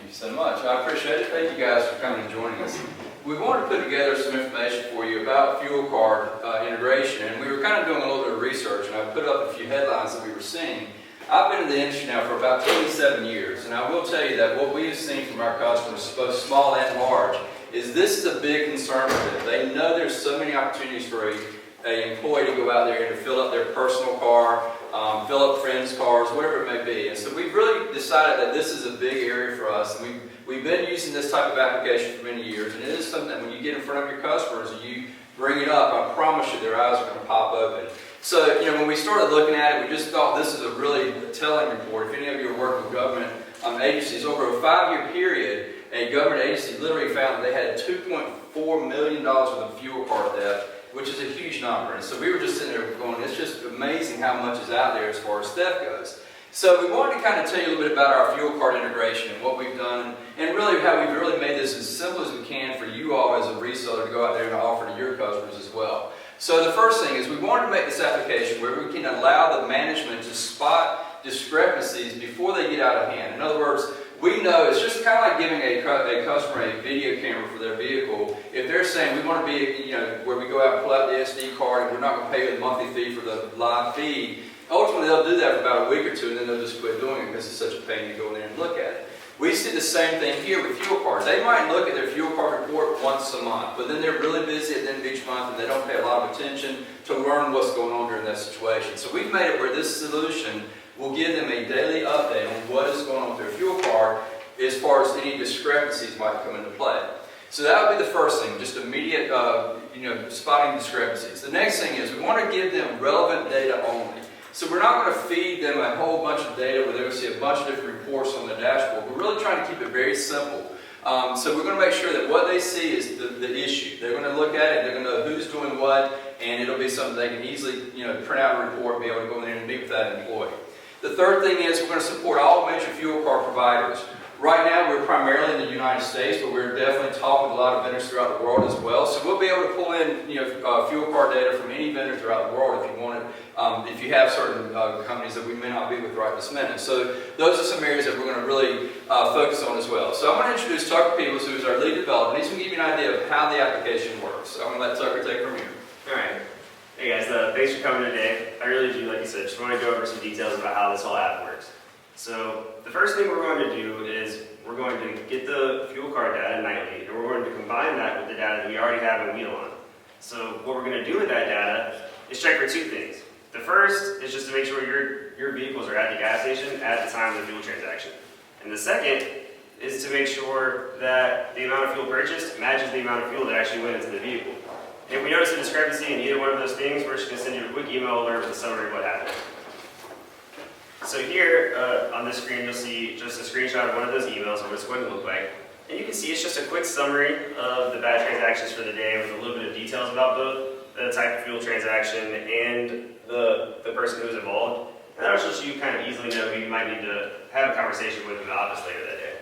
you so much. I appreciate it. Thank you guys for coming and joining us. We wanted to put together some information for you about fuel card integration, and we were kind of doing a little bit of research, and I put up a few headlines that we were seeing. I've been in the industry now for about 27 years, and I will tell you that what we have seen from our customers, both small and large, is this is a big concern for them. They know there's so many opportunities for an employee to go out there and to fill up their personal car, fill up friends' cars, whatever it may be. And so we've really decided that this is a big area for us. And we've been using this type of application for many years, and it is something that when you get in front of your customers and you bring it up, I promise you their eyes are going to pop open. So, when we started looking at it, we just thought this is a really telling report. If any of you are working with government agencies, over a 5-year period, a government agency literally found that they had $2.4 million worth of fuel card theft, which is a huge number. And so we were just sitting there going, it's just amazing how much is out there as far as theft goes. So we wanted to kind of tell you a little bit about our fuel card integration and what we've done, and really how we've really made this as simple as we can for you all as a reseller to go out there and offer to your customers as well. So the first thing is we wanted to make this application where we can allow the management to spot discrepancies before they get out of hand. In other words, we know it's just kind of like giving a customer a video camera for their vehicle. If they're saying we want to be, where we go out and pull out the SD card and we're not going to pay the monthly fee for the live feed, ultimately they'll do that for about a week or two and then they'll just quit doing it because it's such a pain to go in there and look at it. We see the same thing here with fuel cards. They might look at their fuel card report once a month, but then they're really busy at the end of each month and they don't pay a lot of attention to learn what's going on during that situation. So we've made it where this solution will give them a daily update on what is going on with their fuel card as far as any discrepancies might come into play. So that would be the first thing, just immediate spotting discrepancies. The next thing is we want to give them relevant data only. So we're not going to feed them a whole bunch of data where they're going to see a bunch of different reports on the dashboard. We're really trying to keep it very simple. So we're going to make sure that what they see is the issue. They're going to look at it, they're going to know who's doing what, and it'll be something they can easily print out a report and be able to go in there and meet with that employee. The third thing is we're going to support all major fuel card providers. Right now we're primarily in the United States, but we're definitely talking with a lot of vendors throughout the world as well. So we'll be able to pull in fuel card data from any vendor throughout the world if you want it. If you have certain companies that we may not be with right this minute. So those are some areas that we're going to really focus on as well. So I'm going to introduce Tucker Peebles, who is our lead developer. He's going to give you an idea of how the application works. So I'm going to let Tucker take it from here. All right. Hey guys, thanks for coming today. I really do, like you said, just want to go over some details about how this whole app works. So the first thing we're going to do is we're going to get the fuel card data nightly, and we're going to combine that with the data that we already have in Wialon. So what we're going to do with that data is check for two things. The first is just to make sure your vehicles are at the gas station at the time of the fuel transaction. And the second is to make sure that the amount of fuel purchased matches the amount of fuel that actually went into the vehicle. And if we notice a discrepancy in either one of those things, we're just going to send you a quick email alert with a summary of what happened. So here on this screen, you'll see just a screenshot of one of those emails and what it's going to look like. And you can see it's just a quick summary of the bad transactions for the day with a little bit of details about both the type of fuel transaction and the person who's involved. And that'll just you kind of easily know who you might need to have a conversation with about this later that day.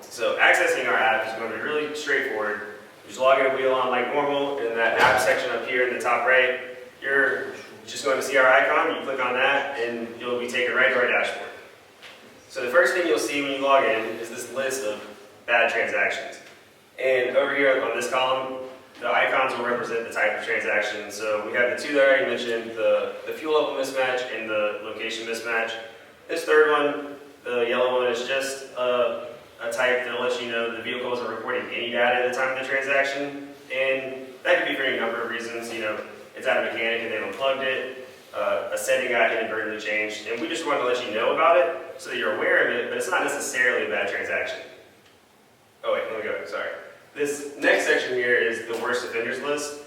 So accessing our app is going to be really straightforward. You just log into Wialon like normal. In that app section up here in the top right, you're just going to see our icon. You click on that and you'll be taken right to our dashboard. So the first thing you'll see when you log in is this list of bad transactions. And over here on this column, the icons will represent the type of transaction. So we have the two that I already mentioned, the fuel level mismatch and the location mismatch. This third one, the yellow one, is just a type that'll let you know the vehicle isn't recording any data at the time of the transaction. And that could be for any number of reasons. It's at a mechanic and they've unplugged it, a setting got inadvertently changed, and we just want to let you know about it so that you're aware of it, but it's not necessarily a bad transaction. Oh wait, let me go, sorry. This next section here is the worst offenders list,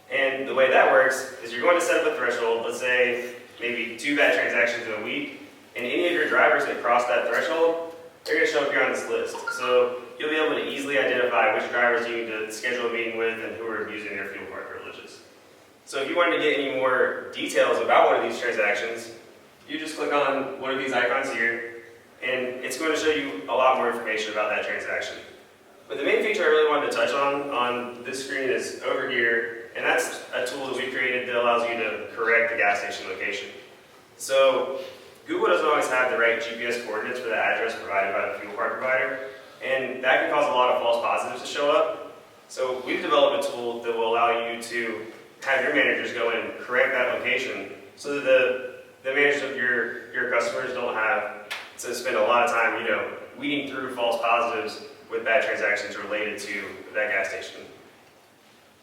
and the way that works is you're going to set up a threshold, let's say maybe 2 bad transactions in a week, and any of your drivers that cross that threshold, they're going to show up here on this list. So you'll be able to easily identify which drivers you need to schedule a meeting with and who are abusing their fuel card privileges. So if you wanted to get any more details about one of these transactions, you just click on one of these icons here, and it's going to show you a lot more information about that transaction. But the main feature I really wanted to touch on this screen is over here, and that's a tool that we created that allows you to correct the gas station location. So Google doesn't always have the right GPS coordinates for the address provided by the fuel card provider. So we've developed a tool that will allow you to have your managers go in and correct that location so that the managers of your customers don't have to spend a lot of time, weeding through false positives with bad transactions related to that gas station.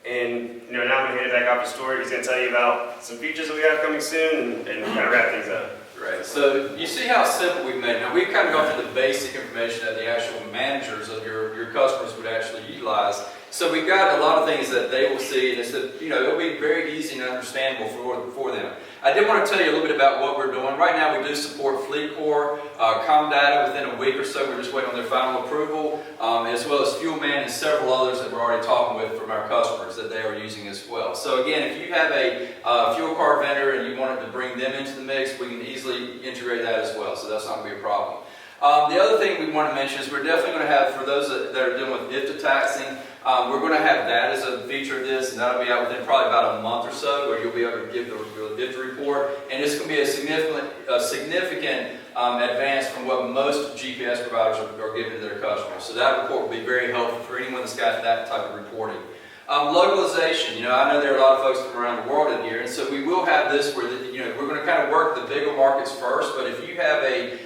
And now I'm going to hand it back off to Stuart. He's going to tell you about some features that we have coming soon and kind of wrap things up. Right. So you see how simple we've made it. Now we've kind of gone through the basic information that the actual managers of your customers would actually utilize. So we've got a lot of things that they will see, and it's that, it'll be very easy and understandable for them. I did want to tell you a little bit about what we're doing. Right now we do support FleetCor, ComData within a week or so. We're just waiting on their final approval, as well as FuelMan and several others that we're already talking with from our customers that they are using as well. So again, if you have a fuel card vendor and you wanted to bring them into the mix, we can easily integrate that as well. So that's not going to be a problem. The other thing we want to mention is we're definitely going to have, for those that are dealing with IFTA taxing, we're going to have that as a feature of this, and that'll be out within probably about a month or so, where you'll be able to give the IFTA report, and it's going to be a significant advance from what most GPS providers are giving to their customers. So that report will be very helpful for anyone that's got that type of reporting. Localization, I know there are a lot of folks from around the world in here, and so we will have this where we're going to kind of work the bigger markets first, but if you have a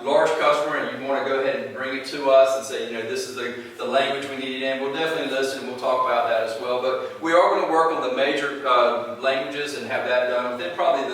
large customer and you want to go ahead and bring it to us and say, this is the language we need it in, we'll definitely listen and we'll talk about that as well. But we are going to work on the major languages and have that done within probably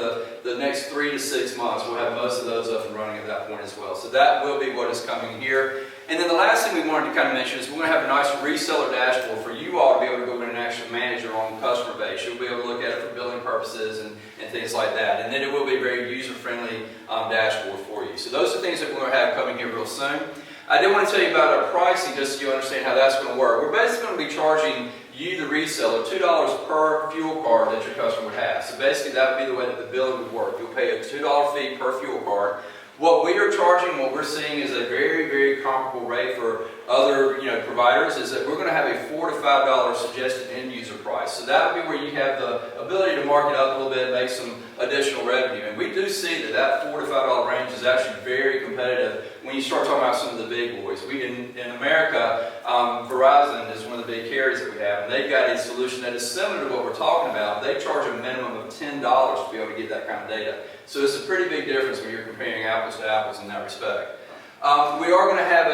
the next 3 to 6 months. We'll have most of those up and running at that point as well. So that will be what is coming here. And then the last thing we wanted to kind of mention is we're going to have a nice reseller dashboard for you all to be able to go in and actually manage your own customer base. You'll be able to look at it for billing purposes and things like that. And then it will be a very user-friendly dashboard for you. So those are things that we're going to have coming here real soon. I did want to tell you about our pricing just so you understand how that's going to work. We're basically going to be charging you, the reseller, $2 per fuel card that your customer would have. So basically that would be the way that the billing would work. You'll pay a $2 fee per fuel card. What we are charging, what we're seeing is a very, very comparable rate for other providers, is that we're going to have a $4 to $5 suggested end user price. So that would be where you have the ability to mark it up a little bit, make some additional revenue. And we do see that $4 to $5 range is actually very competitive when you start talking about some of the big boys. In America, Verizon is one of the big carriers that we have, and they've got a solution that is similar to what we're talking about. They charge a minimum of $10 to be able to get that kind of data. So it's a pretty big difference when you're comparing apples to apples in that respect. We are going to have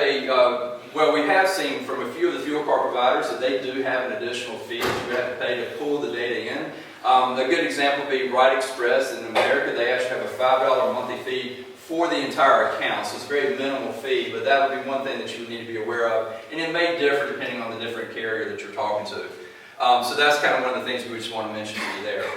we have seen from a few of the fuel card providers that they do have an additional fee that you have to pay to pull the data in. A good example would be Right Express in America. They actually have a $5 monthly fee for the entire account, so it's a very minimal fee, but that would be one thing that you would need to be aware of, and it may differ depending on the different carrier that you're talking to. So that's kind of one of the things we just want to mention to you there.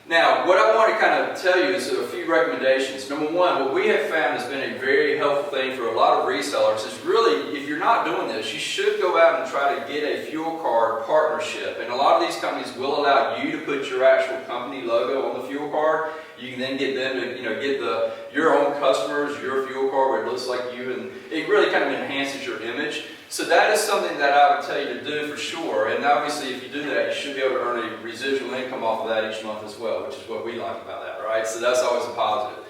Now, what I want to kind of tell you is a few recommendations. Number one, what we have found has been a very helpful thing for a lot of resellers is really, if you're not doing this, you should go out and try to get a fuel card partnership. And a lot of these companies will allow you to put your actual company logo on the fuel card. You can then get them to, get your own customers, your fuel card where it looks like you, and it really kind of enhances your image. So that is something that I would tell you to do for sure. And obviously, if you do that, you should be able to earn a residual income off of that each month as well, which is what we like about that, right? So that's always a positive.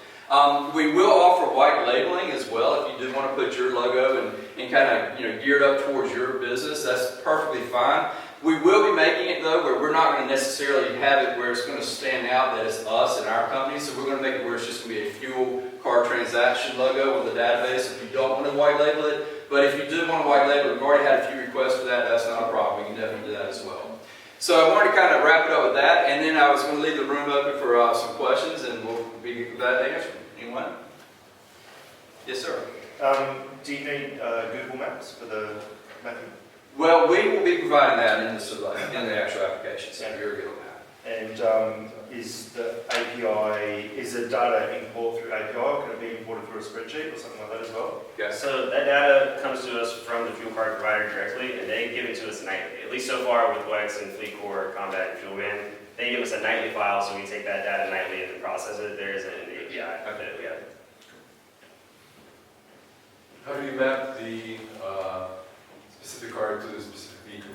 We will offer white labeling as well if you do want to put your logo and kind of geared up towards your business. That's perfectly fine. We will be making it though where we're not going to necessarily have it where it's going to stand out that it's us and our company. So we're going to make it where it's just going to be a fuel card transaction logo on the database if you don't want to white label it. But if you do want to white label it, we've already had a few requests for that. That's not a problem. We can definitely do that as well. So I wanted to kind of wrap it up with that, and then I was going to leave the room open for some questions, and we'll be glad to answer them. Anyone? Yes, sir. Do you need Google Maps for the mapping? Well, we will be providing that in the actual application, so you're good on that. And is the API, is the data import through API, or can it be imported through a spreadsheet or something like that as well? Okay. So that data comes to us from the fuel card provider directly, and they give it to us nightly. At least so far with WEX and FleetCor, Combat, and FuelMan, they give us a nightly file, so we take that data nightly and then process it. There is an API that we have. How do you map the specific card to the specific vehicle?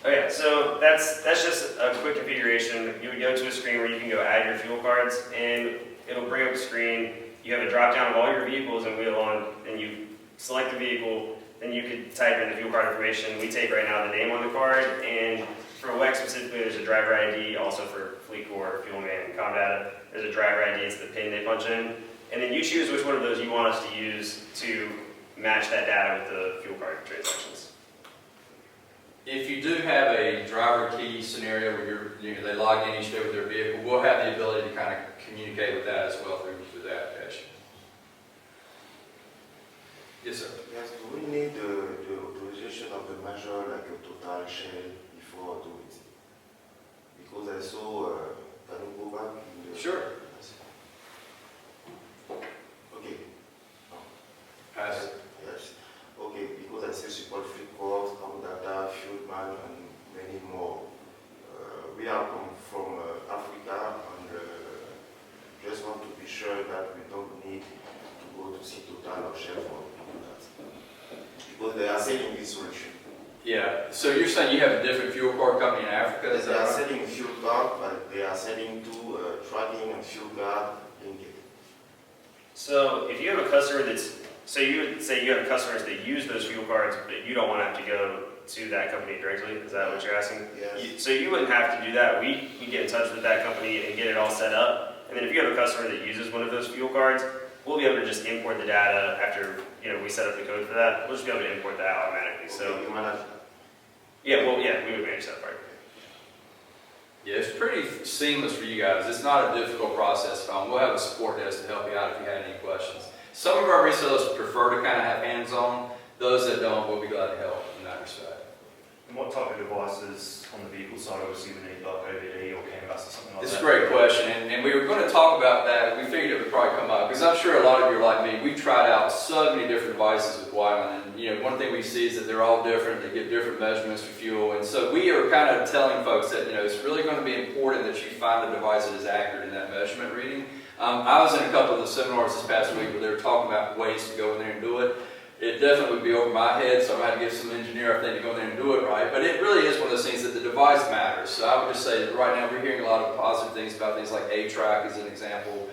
Oh yeah, so that's just a quick configuration. You would go to a screen where you can go add your fuel cards, and it'll bring up a screen. You have a drop down of all your vehicles in Wialon, and you select the vehicle, then you could type in the fuel card information. We take right now the name on the card, and for WEX specifically, there's a driver ID. Also for Fleet Core, Fuel Man, and ComData, there's a driver ID. It's the PIN they punch in, and then you choose which one of those you want us to use to match that data with the fuel card transactions. If you do have a driver key scenario where they log in each day with their vehicle, we'll have the ability to kind of communicate with that as well through the application. Yes, sir. Yes, do we need the authorization of the measure like a total shell before do it? Because I saw, can you go back? In the, Sure. Okay. Pass. Yes. Okay, because I see support Fleet Core, ComData, Fuel Man, and many more. We are from Africa, and just want to be sure that we don't need to go to see Total or Shell for that. Because they are selling this solution. Yeah, so you're saying you have a different fuel card company in Africa, is They that are right? selling fuel card, but they are selling to tracking and fuel card linked. So if you have a customer so you would say you have customers that use those fuel cards, but you don't want to have to go to that company directly. Is that what you're asking? Yes. So you wouldn't have to do that. We can get in touch with that company and get it all set up. And then if you have a customer that uses one of those fuel cards, we'll be able to just import the data after we set up the code for that. We'll just be able to import that automatically. So Okay, you manage that. yeah, we would manage that part. Yeah, it's pretty seamless for you guys. It's not a difficult process. We'll have a support desk to help you out if you had any questions. Some of our resellers prefer to kind of have hands-on. Those that don't, we'll be glad to help in that respect. And what type of devices on the vehicle side, obviously we need like OBD or Canvas or something like It's that? a great question, and we were going to talk about that. We figured it would probably come up, because I'm sure a lot of you are like me. We've tried out so many different devices with Wialon, and one thing we see is that they're all different. They give different measurements for fuel, and so we are kind of telling folks that it's really going to be important that you find a device that is accurate in that measurement reading. I was in a couple of the seminars this past week where they were talking about ways to go in there and do it. It definitely would be over my head, so I had to give some engineer, I think, to go in there and do it right. But it really is one of those things that the device matters. So I would just say that right now we're hearing a lot of positive things about things like A-Track as an example.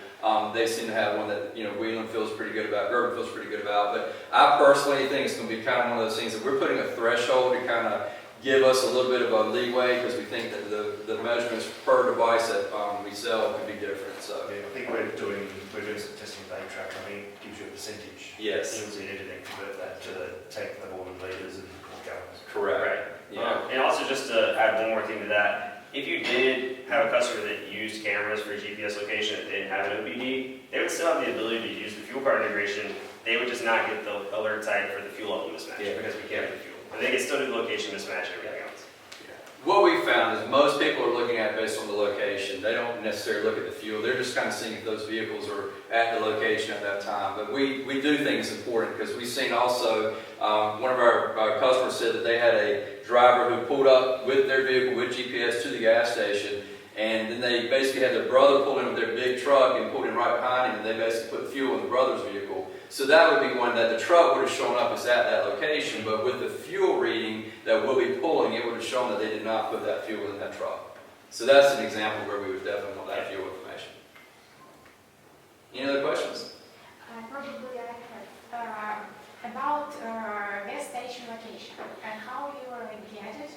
They seem to have one that Wialon feels pretty good about, Gurtam feels pretty good about. But I personally think it's going to be kind of one of those things that we're putting a threshold to kind of give us a little bit of a leeway, because we think that the measurements per device that we sell could be different. So Yeah, I think we're doing some testing with A-Track. I mean, it gives you a percentage. yes, You see anything, convert that to the tank level and liters and gallons. correct. Right. Yeah. And also just to add one more thing to that, if you did have a customer that used cameras for GPS location that didn't have an OBD, they would still have the ability to use the fuel card integration. They would just not get the alert type for the fuel level mismatch because we can't have the fuel. But they can still do the location mismatch and everything else. What we found is most people are looking at it based on the location. They don't necessarily look at the fuel. They're just kind of seeing if those vehicles are at the location at that time. But we do think it's important, because we've seen also, one of our customers said that they had a driver who pulled up with their vehicle with GPS to the gas station, and then they basically had their brother pull in with their big truck and pulled in right behind him, and they basically put fuel in the brother's vehicle. So that would be one that the truck would have shown up as at that location, but with the fuel reading that we'll be pulling, it would have shown that they did not put that fuel in that truck. So that's an example where we would definitely want that fuel information. Any other questions? Probably I have about gas station location and how you get it.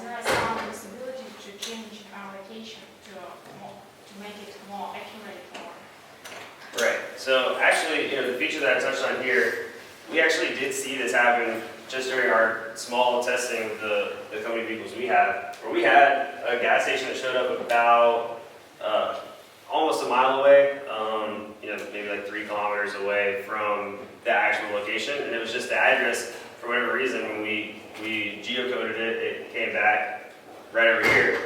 There is some possibility to change location to make it more accurate. Right. So actually, the feature that I touched on here, we actually did see this happen just during our small testing with the company vehicles we have, where we had a gas station that showed up about almost a mile away, maybe like 3 kilometers away from the actual location, and it was just the address. For whatever reason, when we geocoded it, it came back right over here.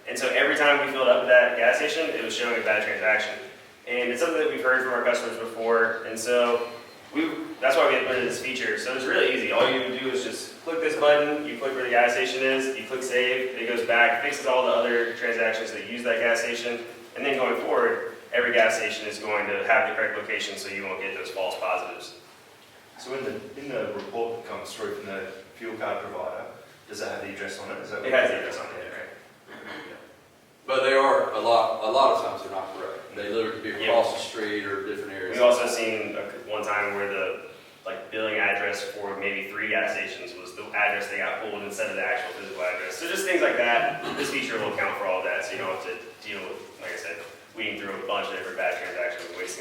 And so every time we filled up at that gas station, it was showing a bad transaction. And it's something that we've heard from our customers before, and so that's why we implemented this feature. So it's really easy. All you do is just click this button, you click where the gas station is, you click save, it goes back, fixes all the other transactions that use that gas station, and then going forward, every gas station is going to have the correct location so you won't get those false positives. So in the report that comes through from the fuel card provider, does that have the address on it? Is that It has the address on it, right? But they are, a lot of times they're not correct. They literally be across the street or different areas. We've also seen one time where the billing address for maybe 3 gas stations was the address they got pulled instead of the actual physical address. So just things like that. This feature will account for all of that, so you don't have to deal with, like I said, weeding through a bunch of different bad transactions and wasting